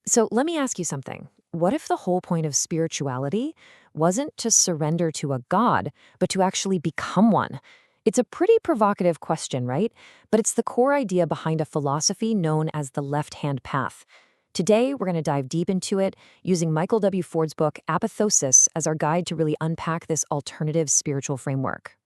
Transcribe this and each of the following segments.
So let me ask you something. What if the whole point of spirituality wasn't to surrender to a god, but to actually become one? It's a pretty provocative question, right? But it's the core idea behind a philosophy known as the left-hand path. Today, we're going to dive deep into it using Michael W. Ford's book, Apoptosis, as our guide to really unpack this alternative spiritual framework.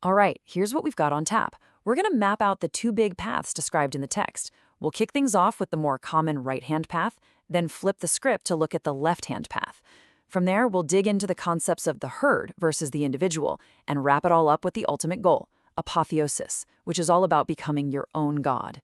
All right, here's what we've got on tap. We're going to map out the two big paths described in the text. We'll kick things off with the more common right-hand path, then flip the script to look at the left-hand path. From there, we'll dig into the concepts of the herd versus the individual and wrap it all up with the ultimate goal, apotheosis, which is all about becoming your own god.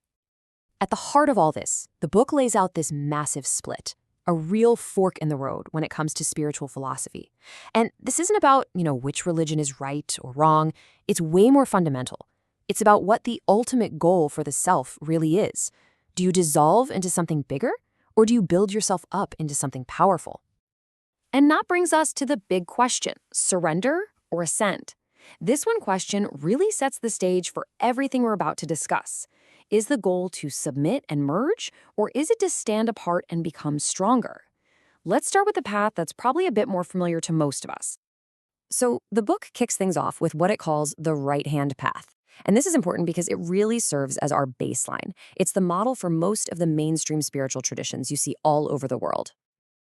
At the heart of all this, the book lays out this massive split, a real fork in the road when it comes to spiritual philosophy. And this isn't about, which religion is right or wrong. It's way more fundamental. It's about what the ultimate goal for the self really is. Do you dissolve into something bigger, or do you build yourself up into something powerful? And that brings us to the big question, surrender or ascend? This one question really sets the stage for everything we're about to discuss. Is the goal to submit and merge, or is it to stand apart and become stronger? Let's start with the path that's probably a bit more familiar to most of us. So the book kicks things off with what it calls the right-hand path. And this is important because it really serves as our baseline. It's the model for most of the mainstream spiritual traditions you see all over the world.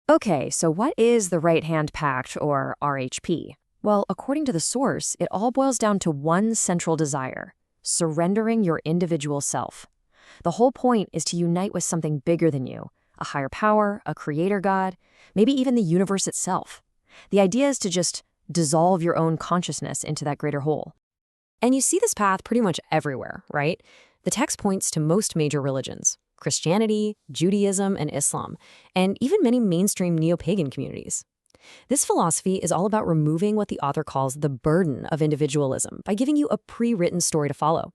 Okay, so what is the right-hand path, or RHP? Well, according to the source, it all boils down to one central desire: surrendering your individual self. The whole point is to unite with something bigger than you, a higher power, a creator god, maybe even the universe itself. The idea is to just dissolve your own consciousness into that greater whole. And you see this path pretty much everywhere, right? The text points to most major religions: Christianity, Judaism, and Islam, and even many mainstream neo-pagan communities. This philosophy is all about removing what the author calls the burden of individualism by giving you a pre-written story to follow.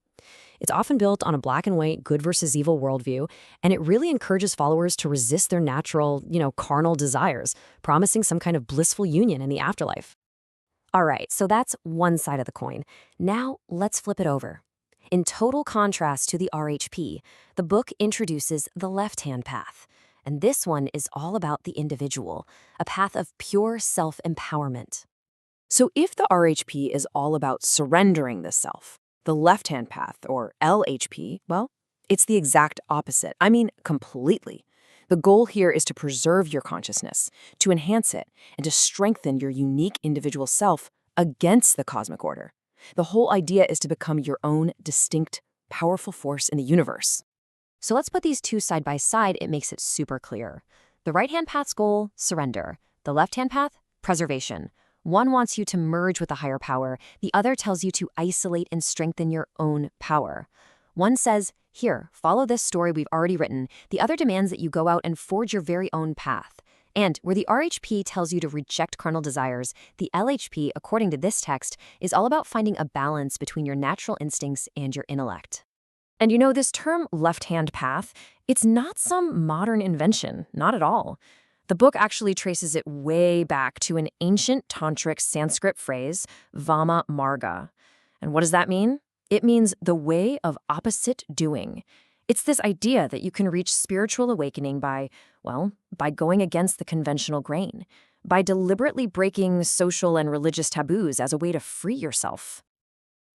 It's often built on a black and white good versus evil worldview, and it really encourages followers to resist their natural, carnal desires, promising some kind of blissful union in the afterlife. All right, so that's one side of the coin. Now let's flip it over. In total contrast to the RHP, the book introduces the left-hand path. And this one is all about the individual, a path of pure self-empowerment. So if the RHP is all about surrendering the self, the left-hand path, or LHP, well, it's the exact opposite. I mean, completely. The goal here is to preserve your consciousness, to enhance it, and to strengthen your unique individual self against the cosmic order. The whole idea is to become your own distinct, powerful force in the universe. So let's put these two side by side. It makes it super clear. The right-hand path's goal, surrender. The left-hand path, preservation. One wants you to merge with a higher power. The other tells you to isolate and strengthen your own power. One says, here, follow this story we've already written. The other demands that you go out and forge your very own path. And where the RHP tells you to reject carnal desires, the LHP, according to this text, is all about finding a balance between your natural instincts and your intellect. And this term left-hand path, it's not some modern invention, not at all. The book actually traces it way back to an ancient tantric Sanskrit phrase, vama marga. And what does that mean? It means the way of opposite doing. It's this idea that you can reach spiritual awakening by going against the conventional grain, by deliberately breaking social and religious taboos as a way to free yourself.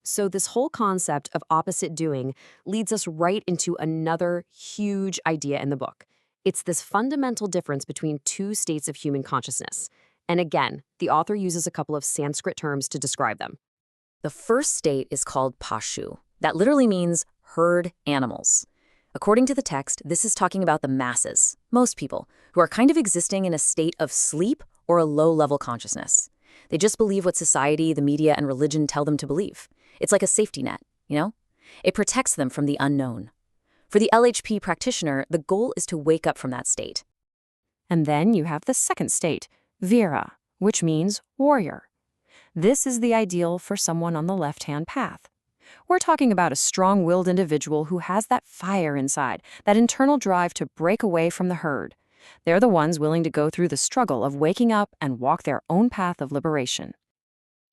So this whole concept of opposite doing leads us right into another huge idea in the book. It's this fundamental difference between two states of human consciousness. And again, the author uses a couple of Sanskrit terms to describe them. The first state is called pashu. That literally means herd animals. According to the text, this is talking about the masses, most people, who are kind of existing in a state of sleep or a low-level consciousness. They just believe what society, the media, and religion tell them to believe. It's like a safety net, It protects them from the unknown. For the LHP practitioner, the goal is to wake up from that state. And then you have the second state, Vira, which means warrior. This is the ideal for someone on the left-hand path. We're talking about a strong-willed individual who has that fire inside, that internal drive to break away from the herd. They're the ones willing to go through the struggle of waking up and walk their own path of liberation.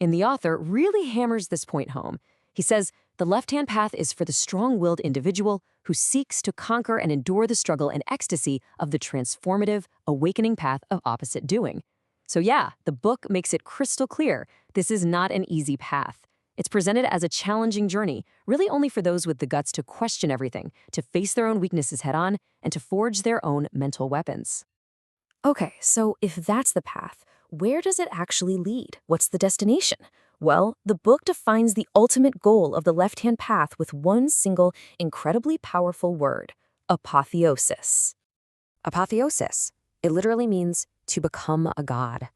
And the author really hammers this point home. He says, The left-hand path is for the strong-willed individual who seeks to conquer and endure the struggle and ecstasy of the transformative, awakening path of opposite doing. So yeah, the book makes it crystal clear this is not an easy path. It's presented as a challenging journey, really only for those with the guts to question everything, to face their own weaknesses head-on, and to forge their own mental weapons. Okay, so if that's the path, where does it actually lead? What's the destination? Well, the book defines the ultimate goal of the left-hand path with one single, incredibly powerful word: apotheosis. Apotheosis. It literally means to become a god.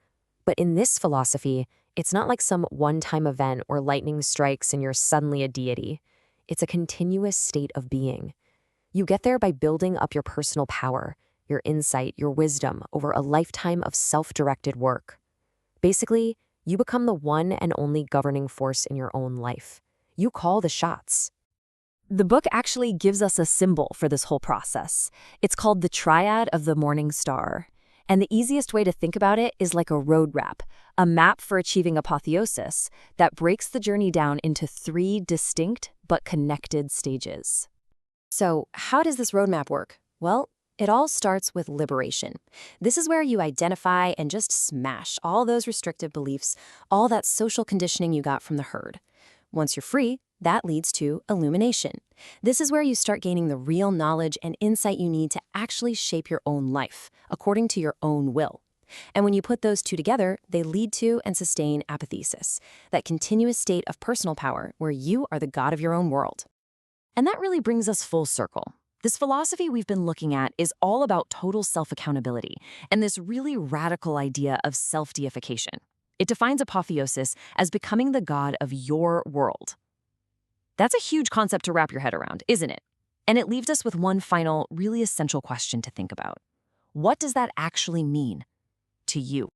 But in this philosophy, it's not like some one-time event where lightning strikes and you're suddenly a deity. It's a continuous state of being. You get there by building up your personal power, your insight, your wisdom over a lifetime of self-directed work. Basically, you become the one and only governing force in your own life. You call the shots. The book actually gives us a symbol for this whole process. It's called the Triad of the Morning Star. And the easiest way to think about it is like a road map, a map for achieving apotheosis that breaks the journey down into 3 distinct but connected stages. So, how does this roadmap work? Well, it all starts with liberation. This is where you identify and just smash all those restrictive beliefs, all that social conditioning you got from the herd. Once you're free, that leads to illumination. This is where you start gaining the real knowledge and insight you need to actually shape your own life, according to your own will. And when you put those two together, they lead to and sustain apotheosis, that continuous state of personal power where you are the god of your own world. And that really brings us full circle. This philosophy we've been looking at is all about total self-accountability and this really radical idea of self-deification. It defines apotheosis as becoming the god of your world. That's a huge concept to wrap your head around, isn't it? And it leaves us with one final, really essential question to think about. What does that actually mean to you?